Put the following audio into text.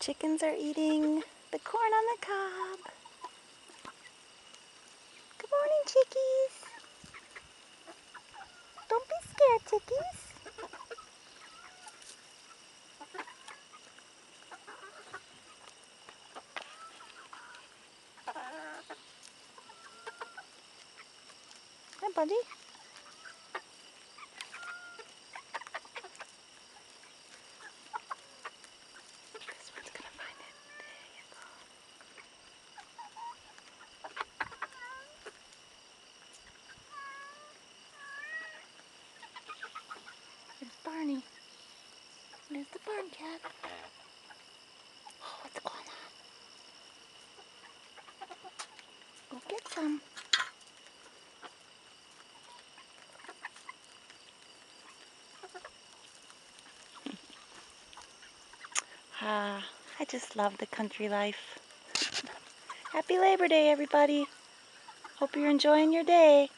chickens are eating the corn on the cob. Good morning, chickies. Don't be scared, chickies. Hi, buddy. This one's gonna find it. There you go. There's Barney. There's the barn cat. Oh, what's going on? Go get some. Ah, I just love the country life. Happy Labor Day, everybody. Hope you're enjoying your day.